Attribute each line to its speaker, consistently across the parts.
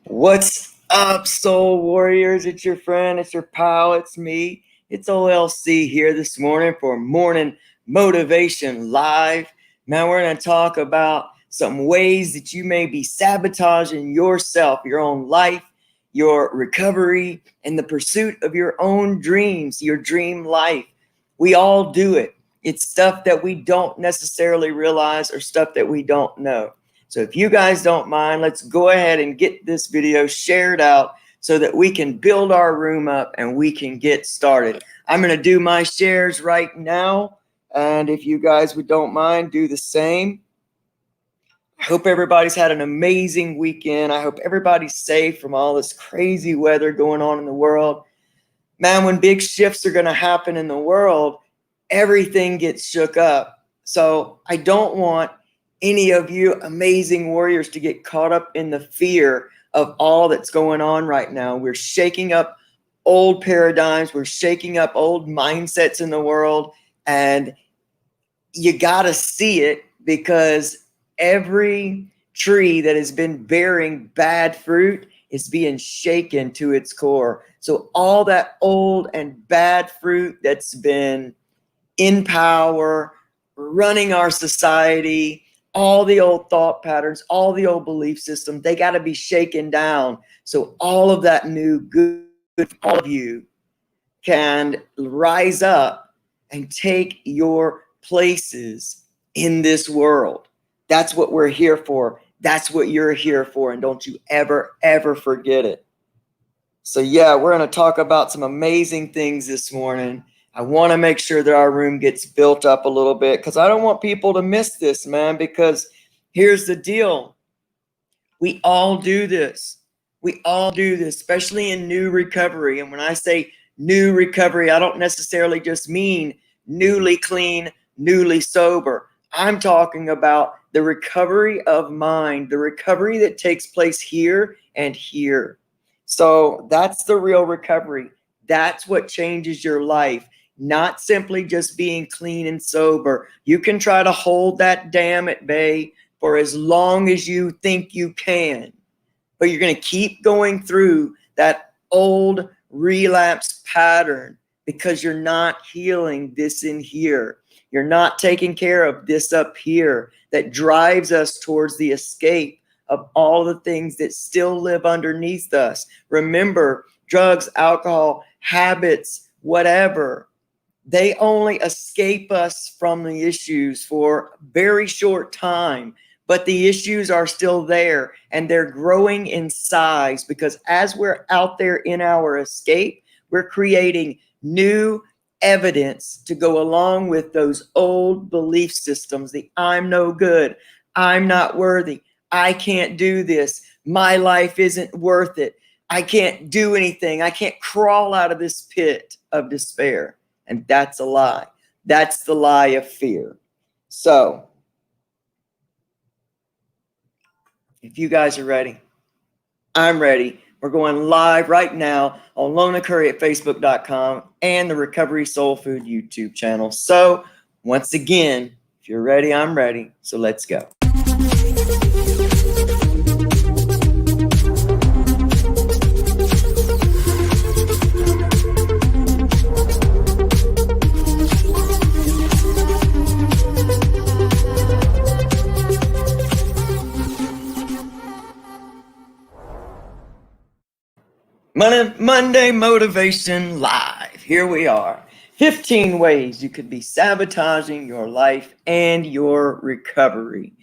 Speaker 1: What's up, Soul Warriors? It's your friend, it's your pal, it's me. It's OLC here this morning for Morning Motivation Live. Now we're going to talk about some ways that you may be sabotaging yourself, your own life, your recovery, and the pursuit of your own dreams, your dream life. We all do it. It's stuff that we don't necessarily realize or stuff that we don't know. So if you guys don't mind, let's go ahead and get this video shared out so that we can build our room up and we can get started. I'm going to do my shares right now. And if you guys don't mind, do the same. I hope everybody's had an amazing weekend. I hope everybody's safe from all this crazy weather going on in the world. Man, when big shifts are going to happen in the world, everything gets shook up. So I don't want any of you amazing warriors to get caught up in the fear of all that's going on right now. We're shaking up old paradigms. We're shaking up old mindsets in the world. And you got to see it, because every tree that has been bearing bad fruit is being shaken to its core. So all that old and bad fruit that's been in power, running our society, all the old thought patterns, all the old belief systems, they got to be shaken down. So all of that new good, all of you can rise up and take your places in this world. That's what we're here for. That's what you're here for. And don't you ever, ever forget it. So yeah, we're going to talk about some amazing things this morning. I want to make sure that our room gets built up a little bit, because I don't want people to miss this, man, because here's the deal. We all do this. We all do this, especially in new recovery. And when I say new recovery, I don't necessarily just mean newly clean, newly sober. I'm talking about the recovery of mind, the recovery that takes place here and here. So that's the real recovery. That's what changes your life. Not simply just being clean and sober. You can try to hold that dam at bay for as long as you think you can, but you're going to keep going through that old relapse pattern because you're not healing this in here. You're not taking care of this up here that drives us towards the escape of all the things that still live underneath us. Remember, drugs, alcohol, habits, whatever, they only escape us from the issues for a very short time, but the issues are still there, and they're growing in size, because as we're out there in our escape, we're creating new evidence to go along with those old belief systems. The I'm no good, I'm not worthy, I can't do this, my life isn't worth it, I can't do anything, I can't crawl out of this pit of despair. And that's a lie. That's the lie of fear. So, if you guys are ready, I'm ready. We're going live right now on Lona Curry at Facebook.com and the Recovery Soul Food YouTube channel. So, once again, if you're ready, I'm ready. So let's go. Monday Motivation Live. Here we are. 15 ways you could be sabotaging your life and your recovery.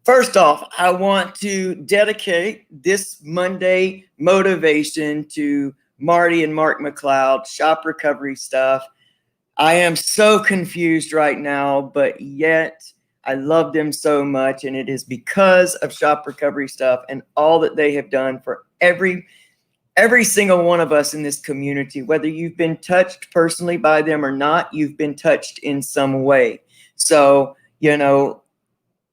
Speaker 1: First off, I want to dedicate this Monday motivation to Marty and Mark McLeod, Shop Recovery Stuff. I am so confused right now, but yet I love them so much, and it is because of Shop Recovery Stuff and all that they have done for every single one of us in this community. Whether you've been touched personally by them or not, you've been touched in some way. So,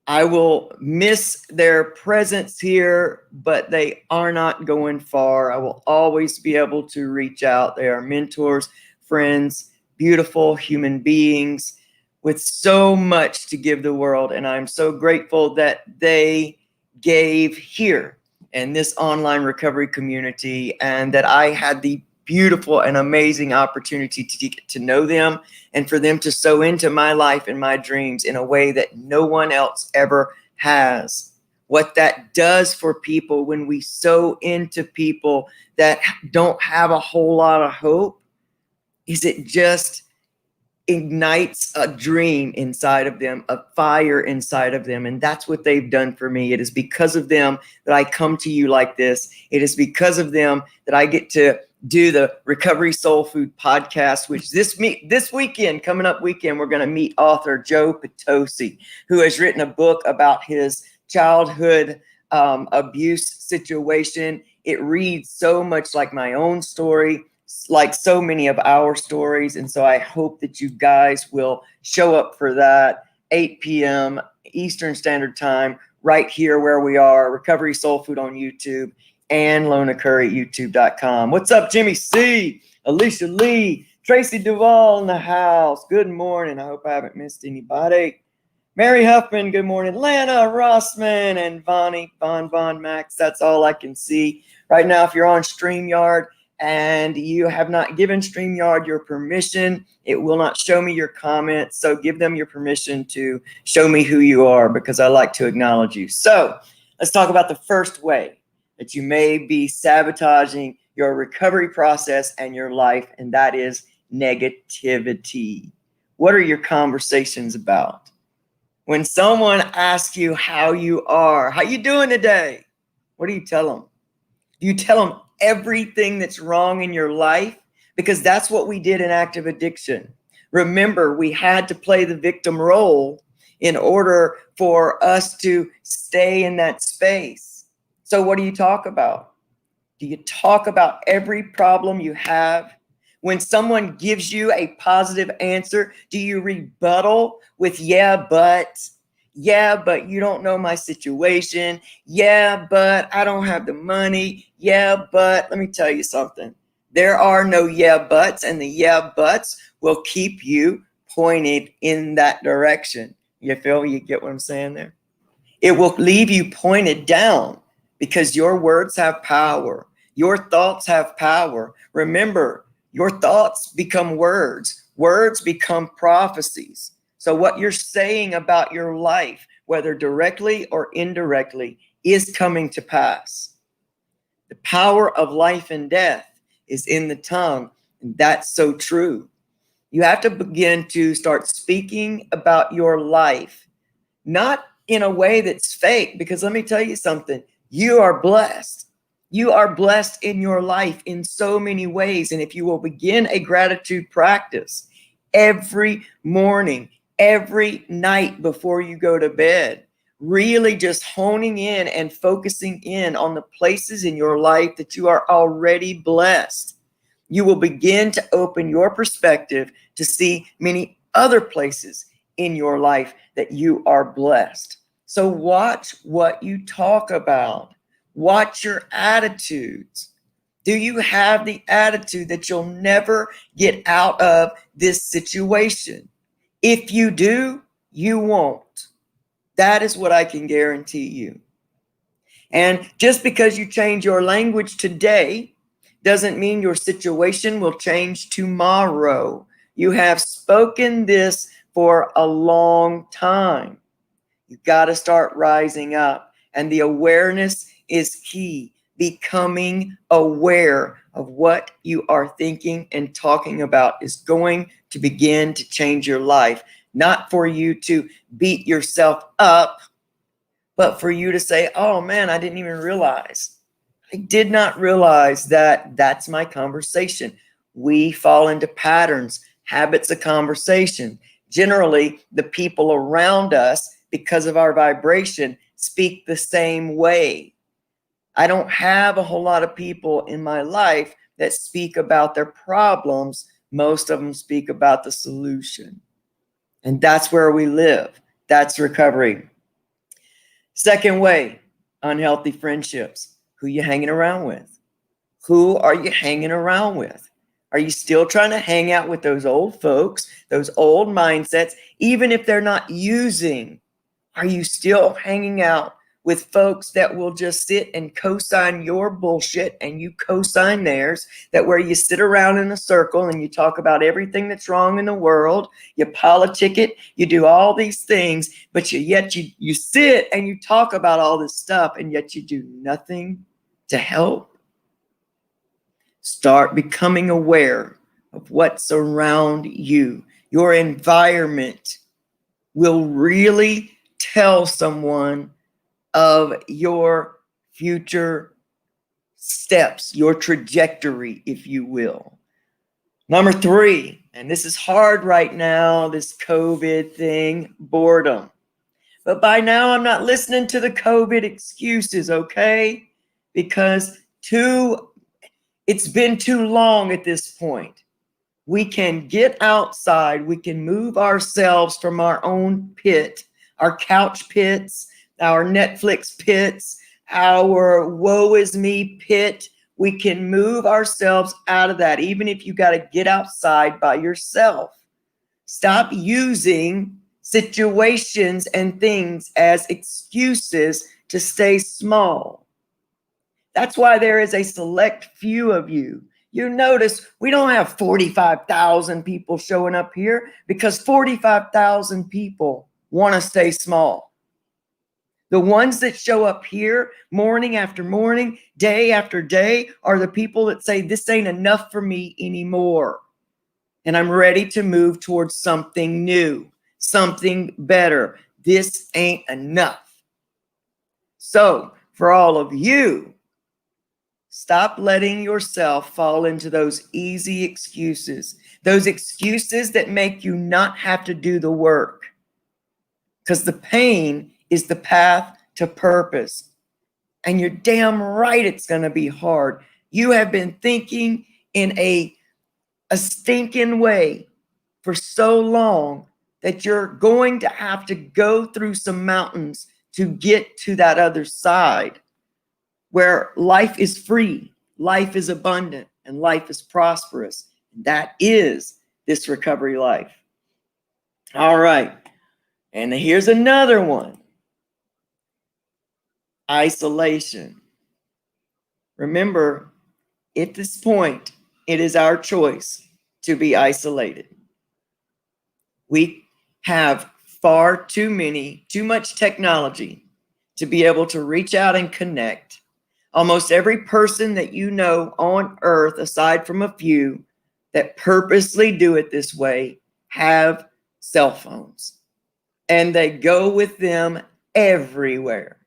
Speaker 1: I will miss their presence here, but they are not going far. I will always be able to reach out. They are mentors, friends, beautiful human beings with so much to give the world. And I'm so grateful that they gave here. and this online recovery community, and that I had the beautiful and amazing opportunity to get to know them and for them to sow into my life and my dreams in a way that no one else ever has. What that does for people when we sow into people that don't have a whole lot of hope is it just ignites a dream inside of them, a fire inside of them. And that's what they've done for me. It is because of them that I come to you like this. It is because of them that I get to do the Recovery Soul Food podcast, which this weekend, coming up weekend, we're going to meet author Joe Potosi, who has written a book about his childhood abuse situation. It reads so much like my own story, like so many of our stories. And so I hope that you guys will show up for that, 8 p.m. Eastern Standard Time, right here where we are, Recovery Soul Food on YouTube and Lona Curry at youtube.com. What's up, Jimmy C., Alicia Lee, Tracy Duvall in the house. Good morning. I hope I haven't missed anybody. Mary Huffman, good morning. Lana Rossman and Von Max. That's all I can see right now. If you're on StreamYard and you have not given StreamYard your permission, it will not show me your comments. So give them your permission to show me who you are, because I like to acknowledge you. So let's talk about the first way that you may be sabotaging your recovery process and your life, and that is negativity. What are your conversations about? When someone asks you how you are, how you doing today? What do you tell them? Do you tell them everything that's wrong in your life? Because that's what we did in active addiction. Remember, we had to play the victim role in order for us to stay in that space. So what do you talk about? Do you talk about every problem you have? When someone gives you a positive answer, do you rebuttal with, yeah, but you don't know my situation. Yeah, but I don't have the money. Yeah, but let me tell you something. There are no yeah, buts, and the yeah, buts will keep you pointed in that direction. You get what I'm saying there? It will leave you pointed down, because your words have power. Your thoughts have power. Remember, your thoughts become words. Words become prophecies. So what you're saying about your life, whether directly or indirectly, is coming to pass. The power of life and death is in the tongue, and that's so true. You have to begin to start speaking about your life, not in a way that's fake, because let me tell you something. You are blessed. You are blessed in your life in so many ways. And if you will begin a gratitude practice every morning, every night before you go to bed, really just honing in and focusing in on the places in your life that you are already blessed, you will begin to open your perspective to see many other places in your life that you are blessed. So watch what you talk about. Watch your attitudes. Do you have the attitude that you'll never get out of this situation? If you do, you won't. That is what I can guarantee you. And just because you change your language today doesn't mean your situation will change tomorrow. You have spoken this for a long time. You got to start rising up. And the awareness is key. Becoming aware of what you are thinking and talking about is going to begin to change your life. Not for you to beat yourself up, but for you to say, oh man, I didn't even realize. I did not realize that that's my conversation. We fall into patterns, habits of conversation. Generally, the people around us, because of our vibration, speak the same way. I don't have a whole lot of people in my life that speak about their problems. Most of them speak about the solution. And that's where we live. That's recovery. Second way, unhealthy friendships. Who you hanging around with? Who are you hanging around with? Are you still trying to hang out with those old folks, those old mindsets, even if they're not using? Are you still hanging out with folks that will just sit and co-sign your bullshit and you co-sign theirs, that where you sit around in a circle and you talk about everything that's wrong in the world, you politic it, you do all these things, but yet you sit and you talk about all this stuff, and yet you do nothing to help. Start becoming aware of what's around you. Your environment will really tell someone of your future steps, your trajectory, if you will. Number 3, and this is hard right now, this COVID thing, boredom. But by now, I'm not listening to the COVID excuses, okay? Because it's been too long at this point. We can get outside. We can move ourselves from our own pit, our couch pits, our Netflix pits, our woe is me pit. We can move ourselves out of that, even if you got to get outside by yourself. Stop using situations and things as excuses to stay small. That's why there is a select few of you. You notice we don't have 45,000 people showing up here because 45,000 people want to stay small. The ones that show up here morning after morning, day after day, are the people that say, this ain't enough for me anymore. And I'm ready to move towards something new, something better. This ain't enough. So for all of you, stop letting yourself fall into those easy excuses, those excuses that make you not have to do the work. Because the pain is the path to purpose. And you're damn right it's going to be hard. You have been thinking in a stinking way for so long that you're going to have to go through some mountains to get to that other side, where life is free, life is abundant, and life is prosperous. That is this recovery life. All right. And here's another one. Isolation. Remember, at this point, it is our choice to be isolated. We have far too much technology to be able to reach out and connect. Almost every person that you know on earth, aside from a few that purposely do it this way, have cell phones. And they go with them everywhere,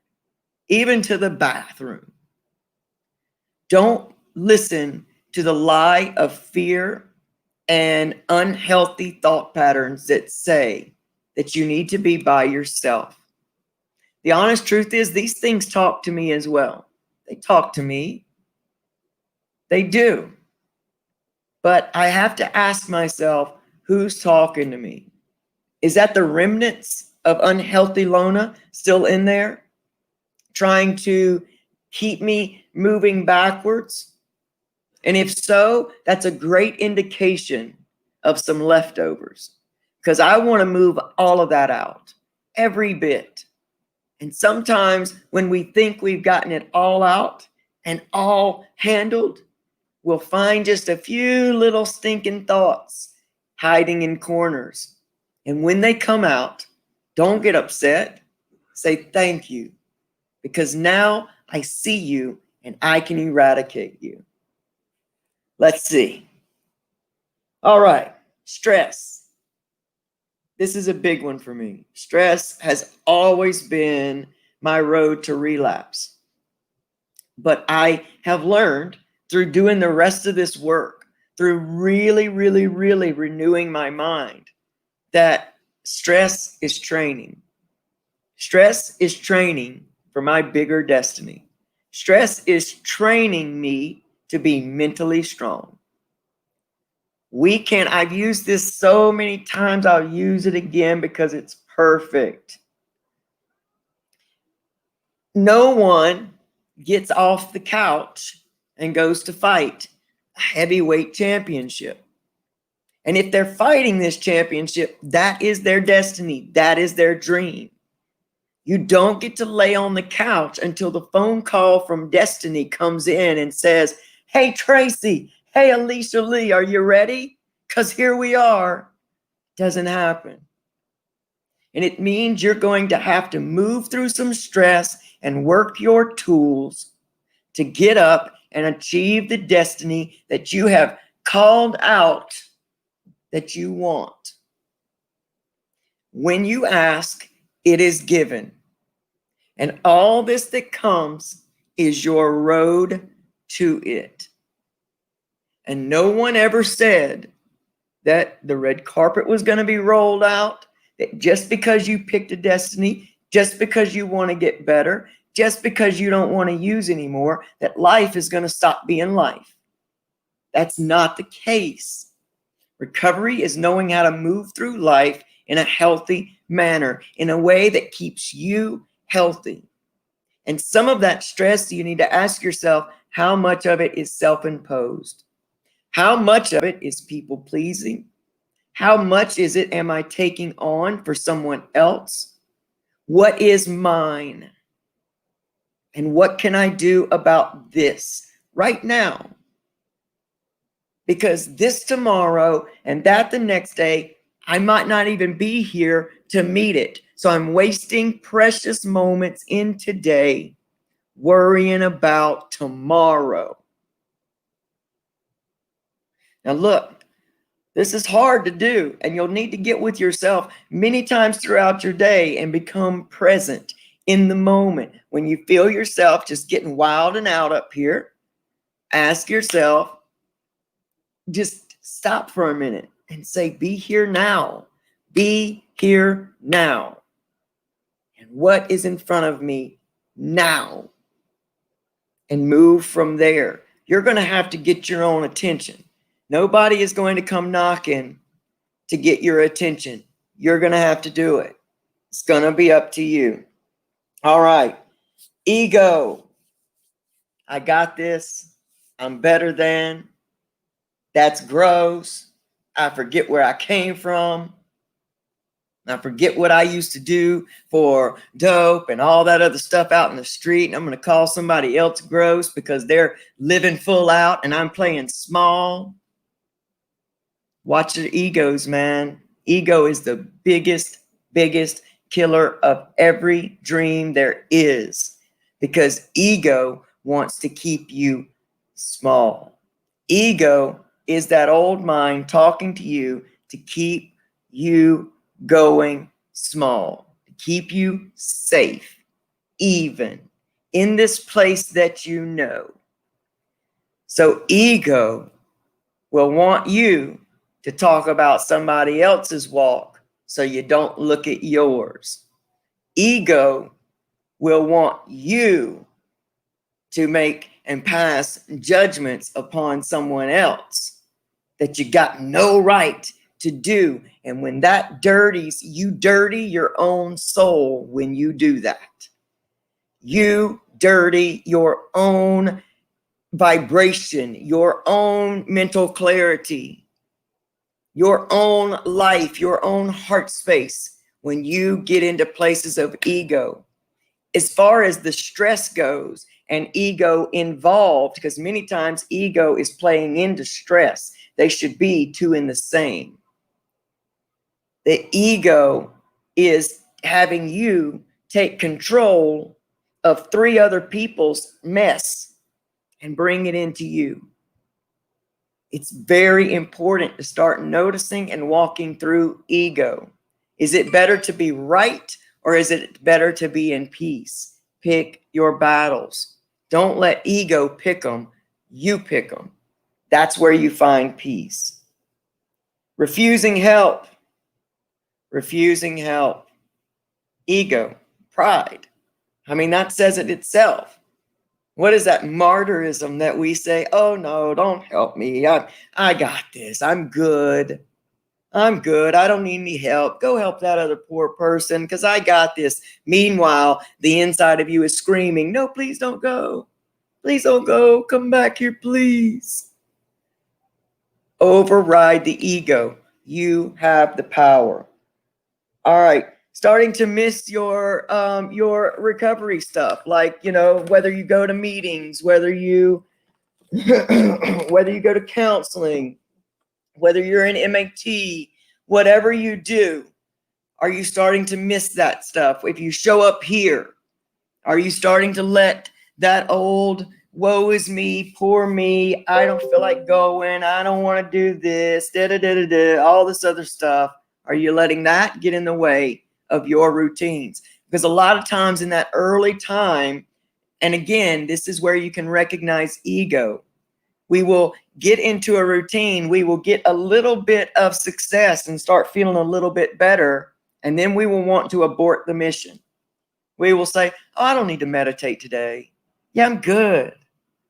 Speaker 1: even to the bathroom. Don't listen to the lie of fear and unhealthy thought patterns that say that you need to be by yourself. The honest truth is, these things talk to me as well. They talk to me. They do. But I have to ask myself, who's talking to me? Is that the remnants of unhealthy Lona still in there, trying to keep me moving backwards? And if so, that's a great indication of some leftovers, because I want to move all of that out, every bit. And sometimes when we think we've gotten it all out and all handled, we'll find just a few little stinking thoughts hiding in corners. And when they come out, don't get upset. Say thank you, because now I see you and I can eradicate you. Let's see. All right, stress. This is a big one for me. Stress has always been my road to relapse. But I have learned through doing the rest of this work, through really, really, really renewing my mind, that stress is training. Stress is training for my bigger destiny. Stress is training me to be mentally strong. I've used this so many times, I'll use it again because it's perfect. No one gets off the couch and goes to fight a heavyweight championship. And if they're fighting this championship, that is their destiny. That is their dream. You don't get to lay on the couch until the phone call from destiny comes in and says, hey, Tracy, hey, Alicia Lee, are you ready? Because here we are. Doesn't happen. And it means you're going to have to move through some stress and work your tools to get up and achieve the destiny that you have called out that you want. When you ask, it is given. And all this that comes is your road to it. And no one ever said that the red carpet was going to be rolled out, that just because you picked a destiny, just because you want to get better, just because you don't want to use anymore, that life is going to stop being life. That's not the case. Recovery is knowing how to move through life in a healthy manner, in a way that keeps you healthy. And some of that stress, you need to ask yourself, how much of it is self-imposed? How much of it is people-pleasing? How much is it am I taking on for someone else? What is mine? And what can I do about this right now? Because this tomorrow and that the next day, I might not even be here to meet it. So I'm wasting precious moments in today worrying about tomorrow. Now look, this is hard to do, and you'll need to get with yourself many times throughout your day and become present in the moment. When you feel yourself just getting wild and out up here, ask yourself, just stop for a minute and say, be here now. Be here now. And what is in front of me now? And move from there. You're going to have to get your own attention. Nobody is going to come knocking to get your attention. You're going to have to do it. It's going to be up to you. All right. Ego. I got this. I'm better than. That's gross. I forget where I came from. I forget what I used to do for dope and all that other stuff out in the street. And I'm going to call somebody else gross because they're living full out and I'm playing small. Watch your egos, man. Ego is the biggest killer of every dream there is, because ego wants to keep you small. Ego is that old mind talking to you to keep you going small, to keep you safe, even in this place that you know. So ego will want you to talk about somebody else's walk so you don't look at yours. Ego will want you to make and pass judgments upon someone else that you got no right to do. And when that dirties, you dirty your own soul when you do that. You dirty your own vibration, your own mental clarity, your own life, your own heart space when you get into places of ego. As far as the stress goes and ego involved, because many times ego is playing into stress. They should be two in the same. The ego is having you take control of three other people's mess and bring it into you. It's very important to start noticing and walking through ego. Is it better to be right or is it better to be in peace? Pick your battles. Don't let ego pick them. You pick them. That's where you find peace. Refusing help. Refusing help. Ego. Pride. I mean, that says it itself. What is that martyrism that we say, oh no, don't help me. I got this. I'm good. I'm good. I don't need any help. Go help that other poor person because I got this. Meanwhile, the inside of you is screaming, no, please don't go. Please don't go. Come back here, please. Override the ego. You have the power. All right. Starting to miss your recovery stuff, like, you know, whether you go to meetings, whether you whether you go to counseling, whether you're in MAT, whatever you do, are you starting to miss that stuff? If you show up here, are you starting to let that old woe is me, poor me, I don't feel like going, I don't want to do this, all this other stuff, are you letting that get in the way of your routines? Because a lot of times in that early time, and again, this is where you can recognize ego. We will get into a routine, we will get a little bit of success and start feeling a little bit better, and then we will want to abort the mission. We will say, oh, I don't need to meditate today. Yeah, I'm good.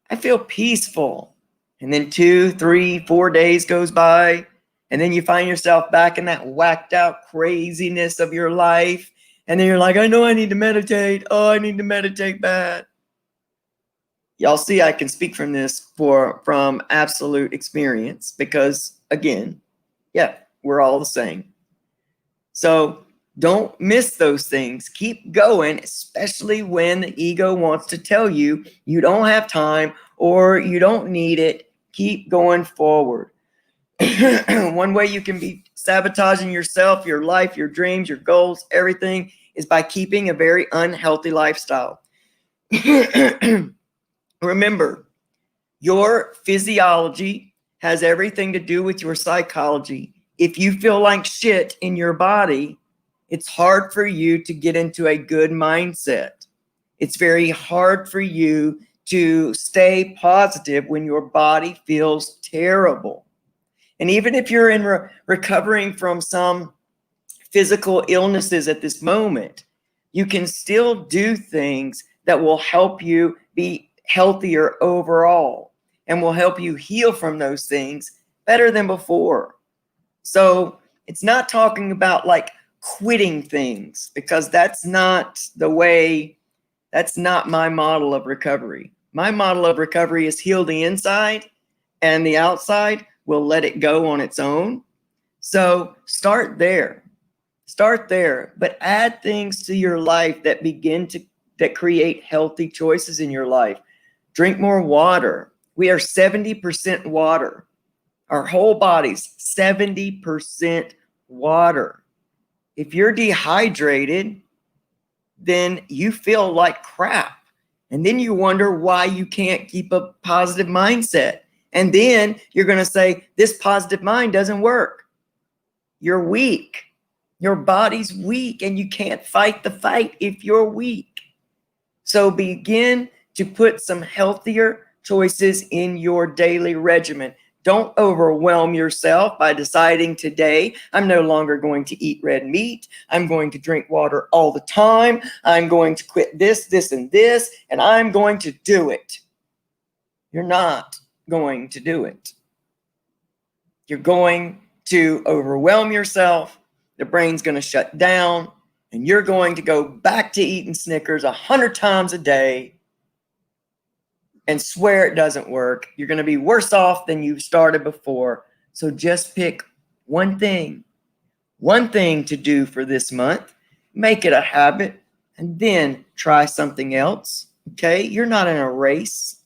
Speaker 1: I feel peaceful. And then 2, 3, 4 days goes by, and then you find yourself back in that whacked out craziness of your life. And then you're like, I know I need to meditate. Oh, I need to meditate bad. Y'all see, I can speak from from absolute experience because, again, yeah, we're all the same. So don't miss those things. Keep going, especially when the ego wants to tell you you don't have time or you don't need it. Keep going forward. One way you can be sabotaging yourself, your life, your dreams, your goals, everything is by keeping a very unhealthy lifestyle. Remember, your physiology has everything to do with your psychology. If you feel like shit in your body, it's hard for you to get into a good mindset. It's very hard for you to stay positive when your body feels terrible. And even if you're in recovering from some physical illnesses at this moment, you can still do things that will help you be healthier overall and will help you heal from those things better than before. So it's not talking about like quitting things, because that's not the way, that's not my model of recovery. My model of recovery is heal the inside and the outside will let it go on its own. So start there. Start there, but add things to your life that that create healthy choices in your life. Drink more water. We are 70% water. Our whole body's 70% water. If you're dehydrated, then you feel like crap. And then you wonder why you can't keep a positive mindset. And then you're going to say, this positive mind doesn't work. You're weak. Your body's weak and you can't fight the fight if you're weak. So begin to put some healthier choices in your daily regimen. Don't overwhelm yourself by deciding today, I'm no longer going to eat red meat. I'm going to drink water all the time. I'm going to quit this, this, and I'm going to do it. You're not going to do it. You're going to overwhelm yourself. The brain's going to shut down, and you're going to go back to eating Snickers 100 times a day and swear it doesn't work. You're going to be worse off than you started before. So just pick one thing to do for this month, make it a habit, and then try something else. Okay? You're not in a race,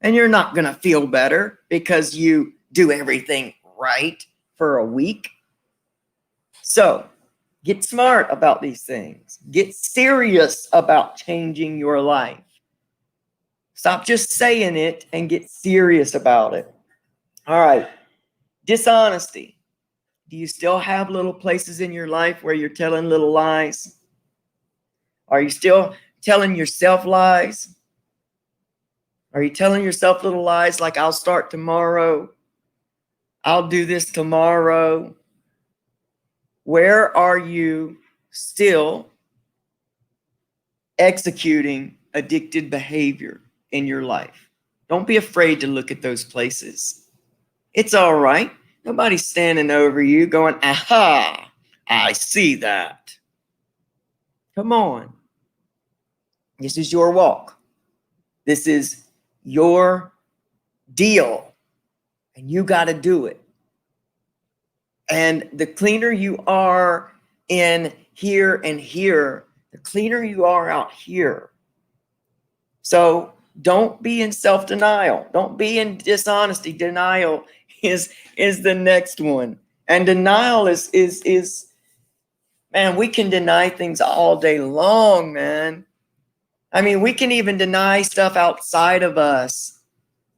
Speaker 1: and you're not going to feel better because you do everything right for a week. So get smart about these things. Get serious about changing your life. Stop just saying it and get serious about it. All right. Dishonesty. Do you still have little places in your life where you're telling little lies? Are you still telling yourself lies? Are you telling yourself little lies like, I'll start tomorrow? I'll do this tomorrow? Where are you still executing addicted behavior in your life? Don't be afraid to look at those places. It's all right. Nobody's standing over you going, aha, I see that. Come on. This is your walk. This is your deal. And you got to do it. And the cleaner you are in here and here, the cleaner you are out here. So don't be in self-denial. Don't be in dishonesty. Denial is the next one. And denial is man, we can deny things all day long, man. I mean, we can even deny stuff outside of us.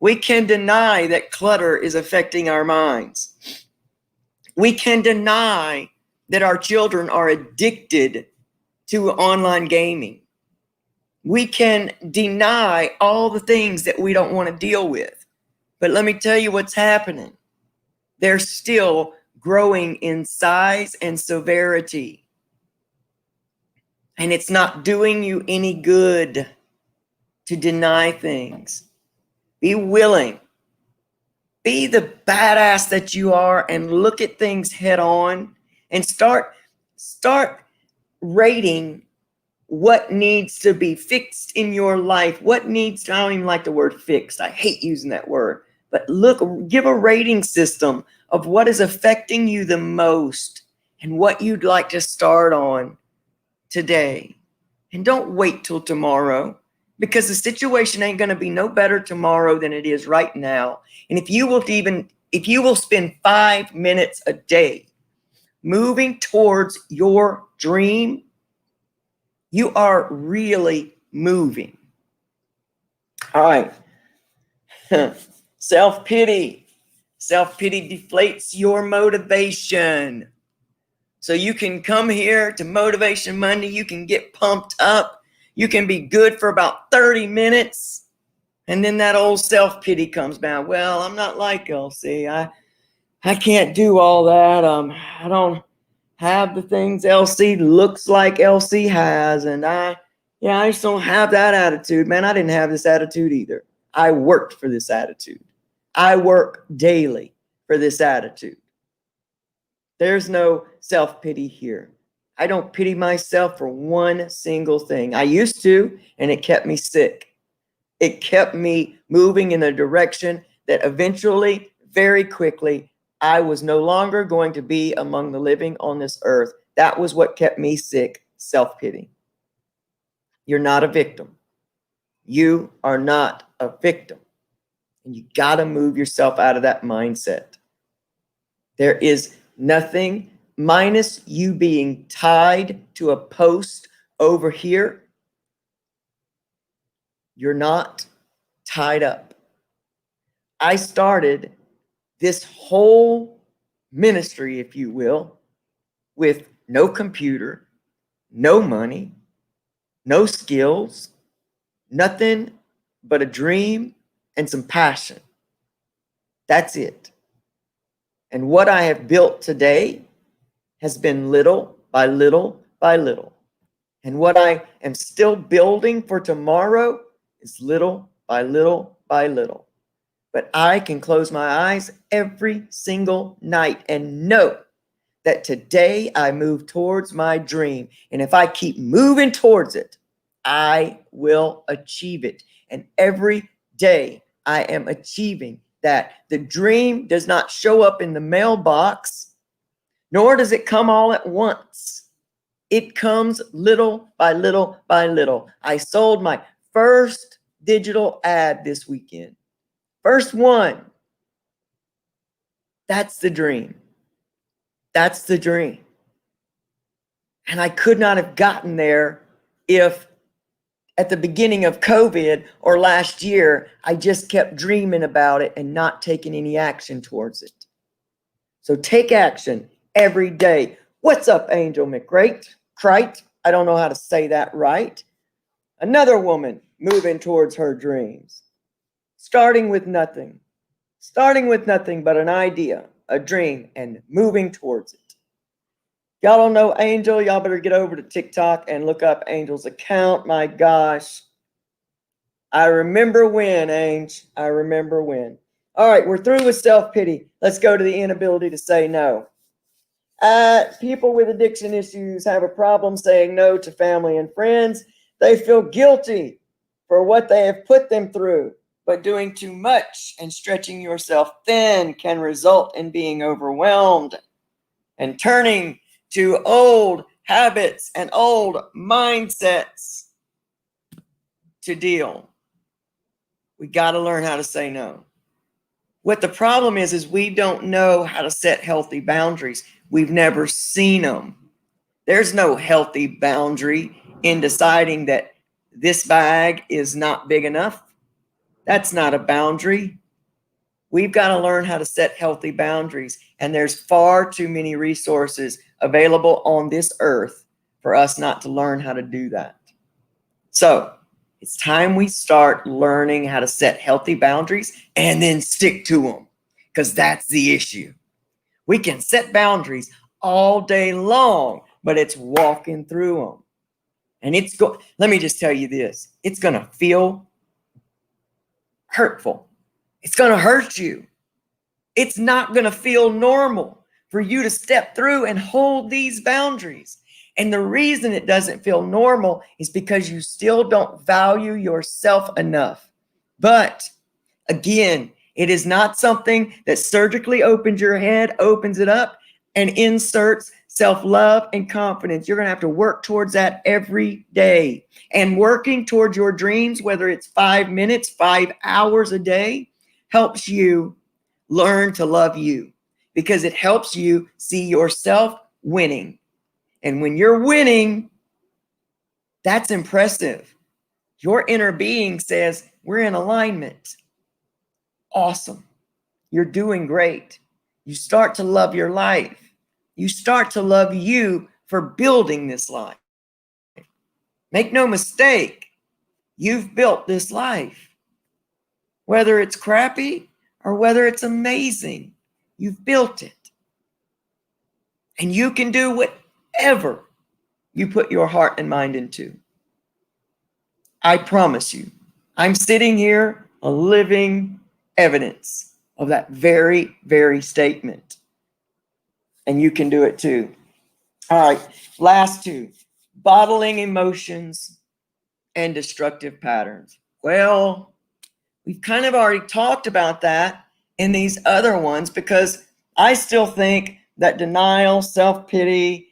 Speaker 1: We can deny that clutter is affecting our minds. We can deny that our children are addicted to online gaming. We can deny all the things that we don't want to deal with. But let me tell you what's happening. They're still growing in size and severity. And it's not doing you any good to deny things. Be willing. Be the badass that you are and look at things head on and start rating what needs to be fixed in your life. What needs to, I don't even like the word fixed. I hate using that word. But look, give a rating system of what is affecting you the most and what you'd like to start on today. And don't wait till tomorrow, because the situation ain't going to be no better tomorrow than it is right now. And if you will spend 5 minutes a day moving towards your dream, you are really moving. All right. Self-pity. Self-pity deflates your motivation. So you can come here to Motivation Monday. You can get pumped up. You can be good for about 30 minutes. And then that old self-pity comes down. Well, I'm not like LC. I can't do all that. I don't have the things LC looks like LC has. And I just don't have that attitude. Man, I didn't have this attitude either. I worked for this attitude. I work daily for this attitude. There's no self-pity here. I don't pity myself for one single thing. I used to, and it kept me sick. It kept me moving in a direction that eventually, very quickly, I was no longer going to be among the living on this earth. That was what kept me sick, self-pity. You're not a victim. You are not a victim. And you got to move yourself out of that mindset. There is nothing minus you being tied to a post over here. You're not tied up. I started this whole ministry, if you will, with no computer, no money, no skills, nothing but a dream and some passion. That's it. And what I have built today has been little by little by little. And what I am still building for tomorrow is little by little by little. But I can close my eyes every single night and know that today I move towards my dream. And if I keep moving towards it, I will achieve it. And every day I am achieving that. The dream does not show up in the mailbox, nor does it come all at once. It comes little by little by little. I sold my first digital ad this weekend. First one. That's the dream. That's the dream. And I could not have gotten there if at the beginning of COVID or last year, I just kept dreaming about it and not taking any action towards it. So take action every day. What's up, Angel McCrate? I don't know how to say that right. Another woman moving towards her dreams. Starting with nothing but an idea, a dream, and moving towards it. Y'all don't know Angel, y'all better get over to TikTok and look up Angel's account. My gosh. I remember when, Angel. I remember when. All right, we're through with self-pity. Let's go to the inability to say no. People with addiction issues have a problem saying no to family and friends. They feel guilty for what they have put them through. But doing too much and stretching yourself thin can result in being overwhelmed and turning to old habits and old mindsets to deal. We got to learn how to say no. What the problem is we don't know how to set healthy boundaries. We've never seen them. There's no healthy boundary in deciding that this bag is not big enough. That's not a boundary. We've got to learn how to set healthy boundaries. And there's far too many resources available on this earth for us not to learn how to do that. So it's time we start learning how to set healthy boundaries and then stick to them, because that's the issue. We can set boundaries all day long, but it's walking through them. And let me just tell you this, it's going to feel hurtful. It's going to hurt you. It's not going to feel normal for you to step through and hold these boundaries. And the reason it doesn't feel normal is because you still don't value yourself enough. But again, it is not something that surgically opens your head, opens it up, and inserts self-love and confidence. You're going to have to work towards that every day. And working towards your dreams, whether it's 5 minutes, 5 hours a day, helps you learn to love you, because it helps you see yourself winning. And when you're winning, that's impressive. Your inner being says, we're in alignment. Awesome. You're doing great. You start to love your life. You start to love you for building this life. Make no mistake, you've built this life. Whether it's crappy or whether it's amazing, you've built it. And you can do whatever you put your heart and mind into. I promise you, I'm sitting here a living evidence of that very, very statement. And you can do it too. All right, last two, bottling emotions and destructive patterns. Well, we've kind of already talked about that in these other ones, because I still think that denial, self-pity,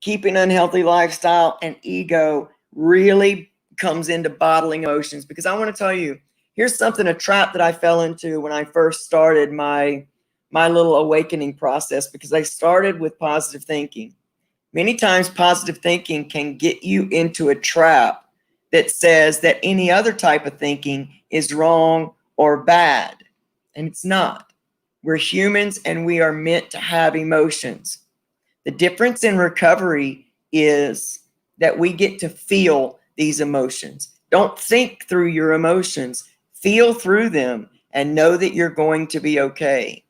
Speaker 1: keeping an unhealthy lifestyle, and ego really comes into bottling emotions. Because I want to tell you, here's a trap that I fell into when I first started my little awakening process, because I started with positive thinking. Many times positive thinking can get you into a trap that says that any other type of thinking is wrong or bad. And it's not. We're humans and we are meant to have emotions. The difference in recovery is that we get to feel these emotions. Don't think through your emotions. Feel through them and know that you're going to be okay.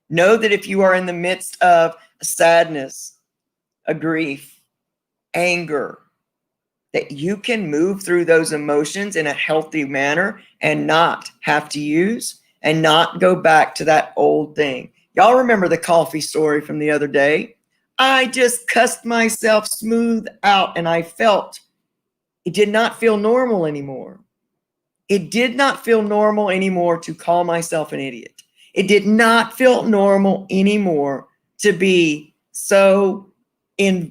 Speaker 1: Know that if you are in the midst of a sadness, a grief, anger, that you can move through those emotions in a healthy manner and not have to use and not go back to that old thing. Y'all remember the coffee story from the other day? I just cussed myself smooth out and I felt it did not feel normal anymore. It did not feel normal anymore to call myself an idiot. It did not feel normal anymore to be so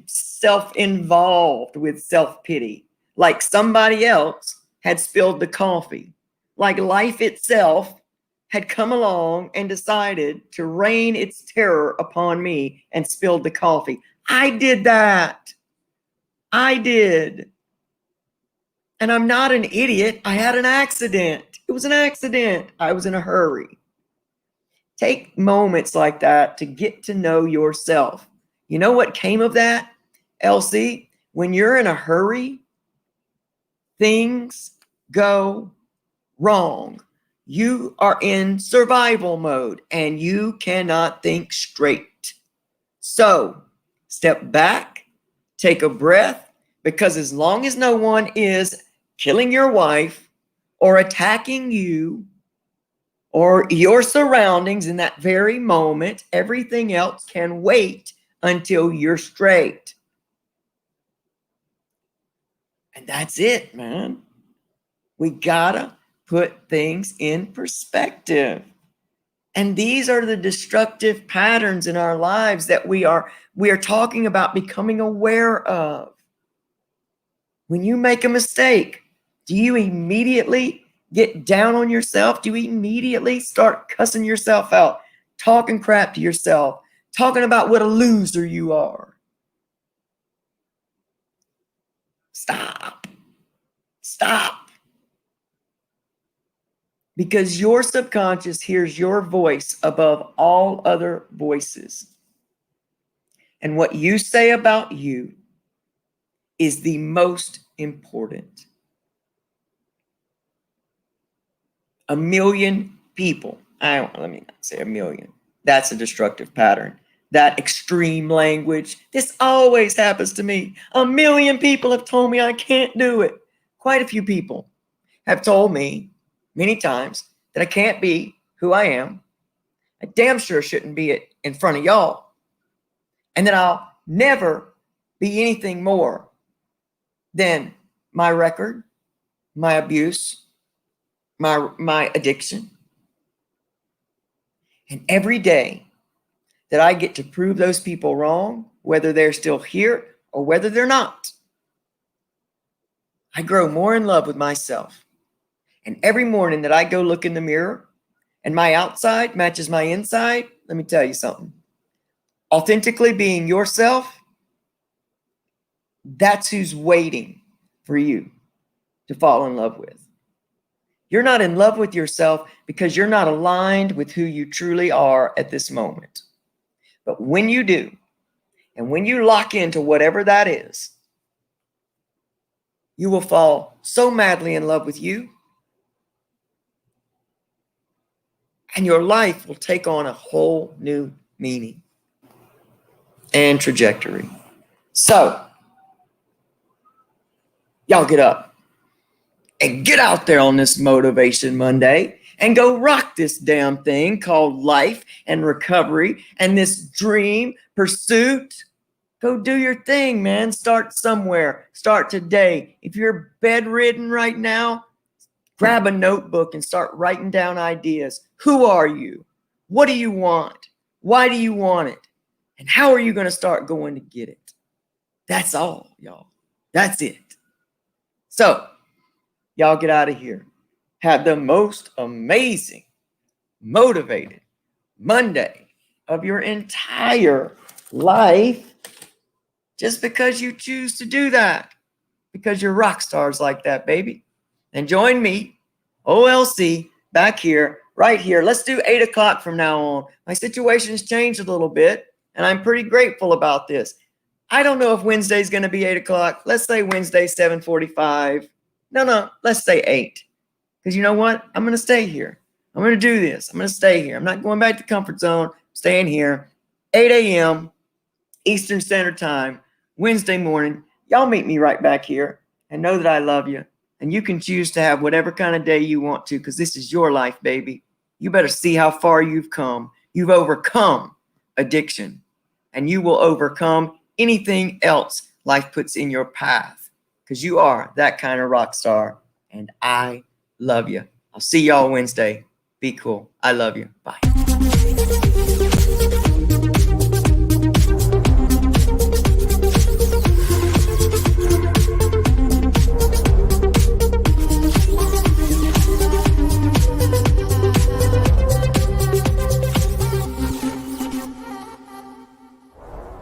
Speaker 1: self-involved with self-pity, like somebody else had spilled the coffee, like life itself had come along and decided to rain its terror upon me and spilled the coffee. I did that. I did. And I'm not an idiot. I had an accident. It was an accident. I was in a hurry. Take moments like that to get to know yourself. You know what came of that, Elsie? When you're in a hurry, things go wrong. You are in survival mode and you cannot think straight. So step back, take a breath, because as long as no one is killing your wife or attacking you or your surroundings in that very moment, everything else can wait until you're straight. And that's it, man. We gotta put things in perspective. And these are the destructive patterns in our lives that we are talking about becoming aware of. When you make a mistake, do you immediately get down on yourself? Do you immediately start cussing yourself out, talking crap to yourself, talking about what a loser you are? Stop. Stop. Because your subconscious hears your voice above all other voices. And what you say about you is the most important. A million people, let me not say a million. That's a destructive pattern. That extreme language, this always happens to me. A million people have told me I can't do it. Quite a few people have told me many times that I can't be who I am. I damn sure shouldn't be it in front of y'all. And that I'll never be anything more than my record, my abuse, my addiction. And every day that I get to prove those people wrong, whether they're still here or whether they're not, I grow more in love with myself. And every morning that I go look in the mirror and my outside matches my inside, let me tell you something. Authentically being yourself, that's who's waiting for you to fall in love with. You're not in love with yourself because you're not aligned with who you truly are at this moment. But when you do, and when you lock into whatever that is, you will fall so madly in love with you, and your life will take on a whole new meaning and trajectory. So, y'all get up and get out there on this Motivation Monday and go rock this damn thing called life and recovery and this dream pursuit. Go do your thing, man. Start somewhere. Start today. If you're bedridden right now, grab a notebook and start writing down ideas. Who are you? What do you want? Why do you want it? And how are you going to start going to get it? That's all, y'all. That's it. So, y'all get out of here. Have the most amazing, motivated Monday of your entire life. Just because you choose to do that. Because you're rock stars like that, baby. And join me, OLC, back here, right here. Let's do 8 o'clock from now on. My situation's changed a little bit, and I'm pretty grateful about this. I don't know if Wednesday's going to be 8 o'clock. Let's say Wednesday, 7:45. No, let's say 8. Because you know what? I'm going to stay here. I'm going to do this. I'm going to stay here. I'm not going back to comfort zone. I'm staying here. 8 a.m. Eastern Standard Time. Wednesday morning, y'all meet me right back here and know that I love you. And you can choose to have whatever kind of day you want to because this is your life, baby. You better see how far you've come. You've overcome addiction and you will overcome anything else life puts in your path because you are that kind of rock star and I love you. I'll see y'all Wednesday. Be cool. I love you. Bye.